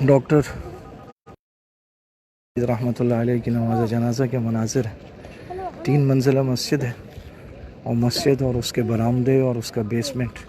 Doctor رحمۃ اللہ علیہ کی نماز جنازہ کے مناظر ہیں۔ 3 منزلہ مسجد ہے، اور مسجد اور اس کے برآمدے اور اس کا بیسمنٹ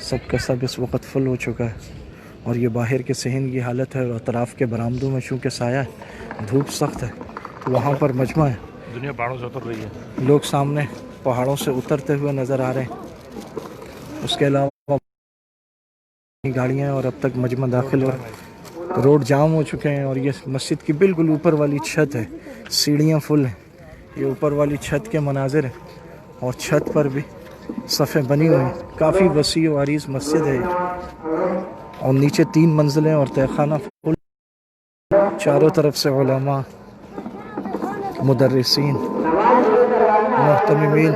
سب کا سب اس وقت فل ہو چکا ہے، اور یہ باہر کے صحن کی حالت ہے، اور اطراف کے برآمدوں میں چونکہ سایہ ہے، دھوپ سخت ہے، تو وہاں پر مجمع ہے۔ دنیا پہاڑوں سے اتر رہی ہے، لوگ سامنے پہاڑوں سے اترتے ہوئے نظر آ رہے ہیں۔ اس کے علاوہ گاڑیاں، اور اب تک مجمع داخل ہو روڈ جام ہو چکے ہیں، اور یہ مسجد کی بالکل اوپر والی چھت ہے، سیڑھیاں فل ہیں۔ یہ اوپر والی چھت کے مناظر ہیں، اور چھت پر بھی صفیں بنی ہوئی ہیں۔ کافی وسیع و عریض مسجد ہے، اور نیچے 3 منزلیں اور تہخانہ فل، چاروں طرف سے علماء، مدرسین، محتممین،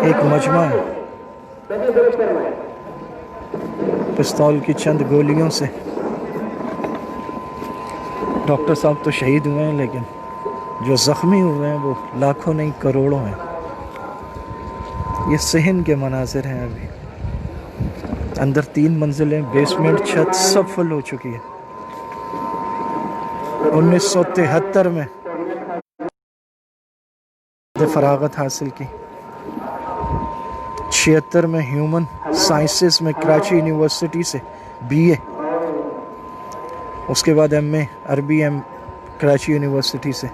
ایک مجمع ہے۔ پستول کی چند گولیوں سے ڈاکٹر صاحب تو شہید ہوئے ہیں، لیکن جو زخمی ہوئے ہیں وہ لاکھوں نہیں کروڑوں ہیں۔ یہ صحن کے مناظر ہیں۔ ابھی اندر 3 منزلیں، بیسمنٹ، چھت سب فل ہو چکی ہے۔ 1973 میں فراغت حاصل کی، 76 میں ہیومن سائنسز میں کراچی یونیورسٹی سے BA، اس کے بعد MA عربی کراچی یونیورسٹی سے،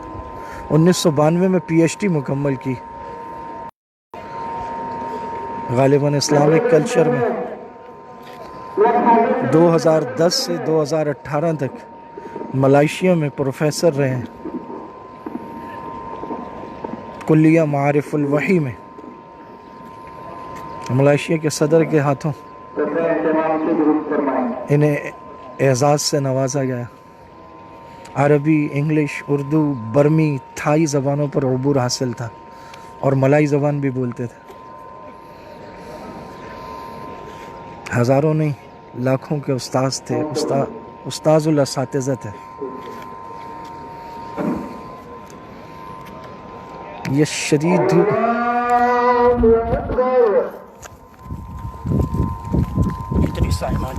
1992 میں PhD مکمل کی، غالباً اسلامک کلچر میں۔ 2010 سے 2018 تک ملائیشیا میں پروفیسر رہے ہیں، کلیہ معارف الوحی میں۔ ملائیشیا کے صدر کے ہاتھوں انہیں اعزاز سے نوازا گیا۔ عربی، انگلش، اردو، برمی، تھائی زبانوں پر عبور حاصل تھا، اور ملائی زبان بھی بولتے تھے۔ ہزاروں نہیں، لاکھوں کے استاذ تھے، استاذ الاساتذہ تھے۔ یہ شدید دھوپ کتنی سائمان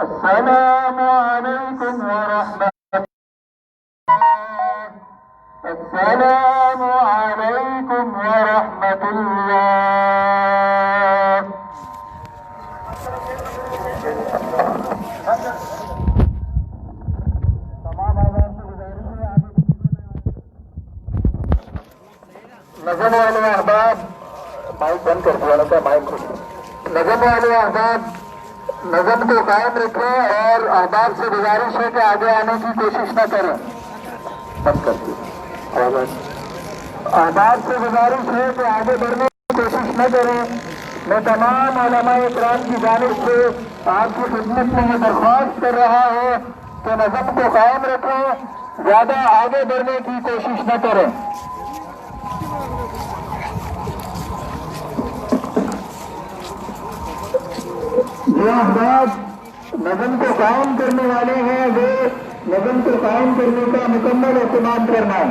السلام علیکم ورحمۃ اللہ، السلام علیکم ورحمۃ اللہ۔ نظم والے احباب، مائک بند کر دیا تھا، مائک نظم والے احباب نظم کو قائم رکھیں، اور احباب سے گزارش ہے کہ آگے آنے کی کوشش نہ کریں۔ بند کر دیں۔ احباب سے گزارش ہے کہ آگے بڑھنے کی کوشش نہ کریں۔ میں تمام علماء اکرام کی جانب سے آپ کی خدمت میں یہ درخواست کر رہا ہوں کہ نظم کو قائم رکھیں، زیادہ آگے بڑھنے کی کوشش نہ کریں۔ جو احباب نظم کو قائم کرنے والے ہیں، وہ نظم کو قائم کرنے کا مکمل اہتمام کرنا ہے۔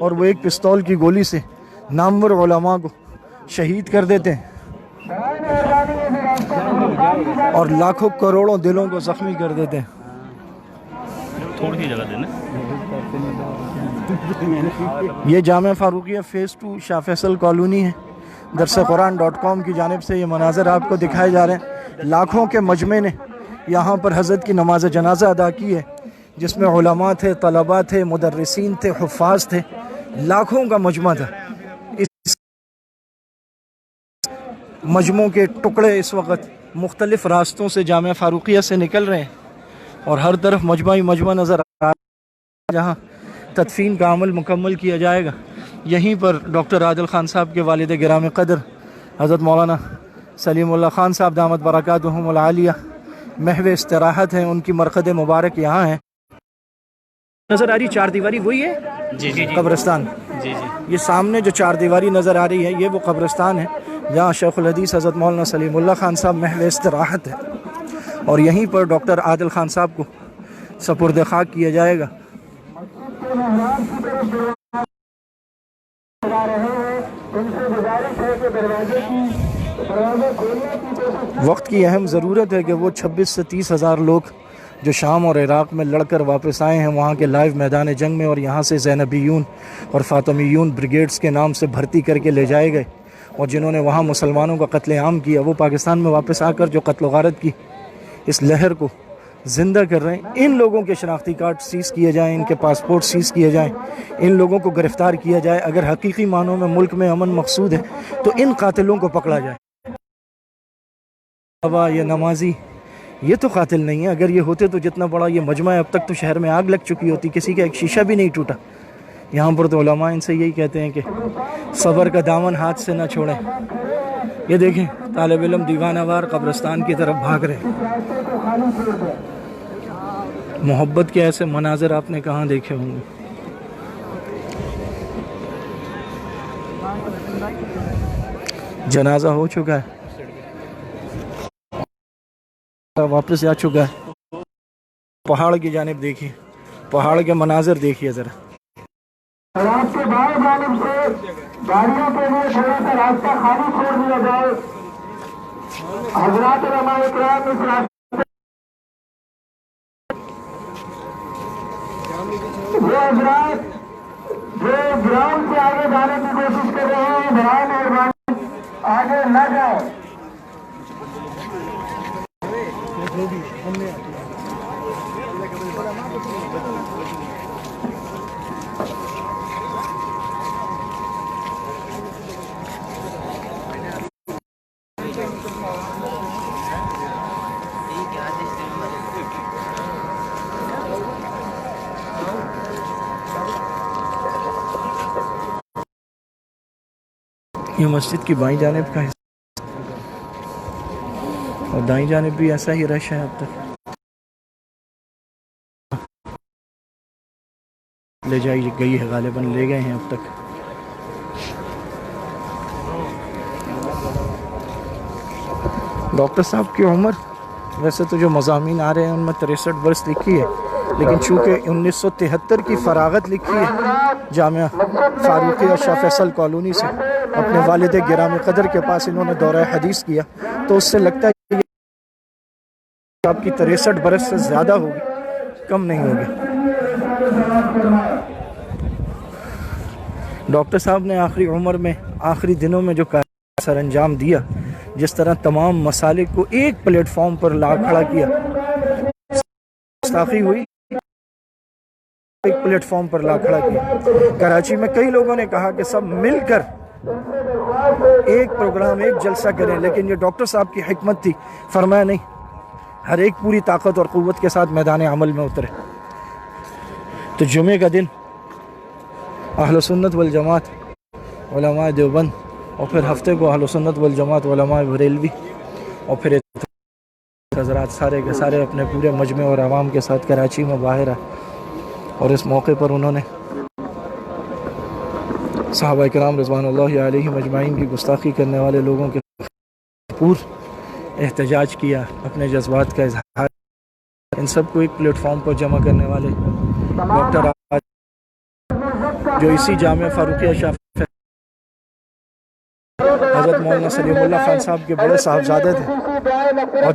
اور وہ ایک پستول کی گولی سے نامور علماء کو شہید کر دیتے ہیں اور لاکھوں کروڑوں دلوں کو زخمی کر دیتے ہیں. تھوڑی سی جگہ دینا. یہ جامعہ فاروقیہ فیز 2 شاہ فیصل کالونی ہے. درسقرآن.com کی جانب سے یہ مناظر آپ کو دکھائے جا رہے ہیں. لاکھوں کے مجمع نے یہاں پر حضرت کی نماز جنازہ ادا کی ہے، جس میں علماء تھے، طلباء تھے، مدرسین تھے، حفاظ تھے. لاکھوں کا مجمع تھا. اس مجمعوں کے ٹکڑے اس وقت مختلف راستوں سے جامعہ فاروقیہ سے نکل رہے ہیں اور ہر طرف مجمع نظر آ رہا ہے. جہاں تدفین کا عمل مکمل کیا جائے گا، یہیں پر ڈاکٹر عادل خان صاحب کے والد گرامی قدر حضرت مولانا سلیم اللہ خان صاحب دامت برکاتہم العالیہ محو استراحت ہیں. ان کی مرقد مبارک یہاں ہے. نظر آ رہی چار دیواری وہی ہے جی قبرستان. جی. یہ سامنے جو چار دیواری نظر آ رہی ہے یہ وہ قبرستان ہے جہاں شیخ الحدیث حضرت مولانا سلیم اللہ خان صاحب محو استراحت ہے، اور یہیں پر ڈاکٹر عادل خان صاحب کو سپرد خاک کیا جائے گا. وقت کی اہم ضرورت ہے کہ وہ 26 سے 30 ہزار لوگ جو شام اور عراق میں لڑ کر واپس آئے ہیں وہاں کے لائیو میدان جنگ میں، اور یہاں سے زینبیون اور فاطمیون بریگیڈز کے نام سے بھرتی کر کے لے جائے گئے، اور جنہوں نے وہاں مسلمانوں کا قتل عام کیا، وہ پاکستان میں واپس آ کر جو قتل و غارت کی اس لہر کو زندہ کر رہے ہیں. ان لوگوں کے شناختی کارڈ سیز کیے جائیں، ان کے پاسپورٹ سیز کیے جائیں، ان لوگوں کو گرفتار کیا جائے. اگر حقیقی معنوں میں ملک میں امن مقصود ہے تو ان قاتلوں کو پکڑا جائے. یہ نمازی یہ تو قاتل نہیں ہے. اگر یہ ہوتے تو جتنا بڑا یہ مجمع ہے اب تک تو شہر میں آگ لگ چکی ہوتی، کسی کا ایک شیشہ بھی نہیں ٹوٹا. یہاں پر تو علماء ان سے یہی کہتے ہیں کہ صبر کا دامن ہاتھ سے نہ چھوڑیں. یہ دیکھیں طالب علم دیوانہ وار قبرستان کی طرف بھاگ رہے ہیں. محبت کے ایسے مناظر آپ نے کہاں دیکھے ہوں گے. جنازہ ہو چکا ہے، واپس آ چکا ہے. پہاڑ کی جانب دیکھیے، پہاڑ کے مناظر دیکھیے ذرا. آپ کے بائیں جانب سے گاڑیوں کے لیے تھوڑا سا راستہ خالی چھوڑ دیا جائے. حضرات علماء اکرام اس راستے وہ حضرات جو گراؤنڈ سے آگے جانے کی کوشش کر رہے ہیں برائے مہربانی آگے نہ جائیں. یہ مسجد کی بائیں جانب کا حصہ اور دائیں جانب بھی ایسا ہی رش ہے. اب تک لے جائی گئی ہے، غالباً لے گئے ہیں اب تک. ڈاکٹر صاحب کی عمر ویسے تو جو مضامین آ رہے ہیں ان میں 63 برس لکھی ہے، لیکن چونکہ 1973 کی فراغت لکھی ہے جامعہ فاروقیہ شاہ فیصل کالونی سے اپنے والد گرامی قدر کے پاس انہوں نے دورہ حدیث کیا، تو اس سے لگتا ہے کہ آپ کی 63 برس سے زیادہ ہوگی، کم نہیں ہوگی. ڈاکٹر صاحب نے آخری عمر میں آخری دنوں میں جو سر انجام دیا، جس طرح تمام مسالک کو ایک پلیٹ فارم پر لا کھڑا کیا، گستاخی ہوئی، ایک پلیٹ فارم پر لا کھڑا کیا. کراچی میں کئی لوگوں نے کہا کہ سب مل کر ایک پروگرام ایک جلسہ کریں، لیکن یہ ڈاکٹر صاحب کی حکمت تھی. فرمایا نہیں، ہر ایک پوری طاقت اور قوت کے ساتھ میدان عمل میں اترے. تو جمعے کا دن اہل سنت والجماعت علماء دیوبند، اور پھر ہفتے کو اہل سنت والجماعت علماء بریلوی، اور پھر حضرات سارے کے سارے اپنے پورے مجمع اور عوام کے ساتھ کراچی میں باہر آئے، اور اس موقع پر انہوں نے صحابہ کرام رضوان اللہ علیہ مجمعین کی گستاخی کرنے والے لوگوں کے پور احتجاج کیا، اپنے جذبات کا اظہار. ان سب کو ایک پلیٹ فارم پر جمع کرنے والے ڈاکٹر جو اسی جامعہ فاروقیہ شاہ حضرت مولانا سلیم اللہ خان صاحب کے بڑے صاحبزادے تھے اور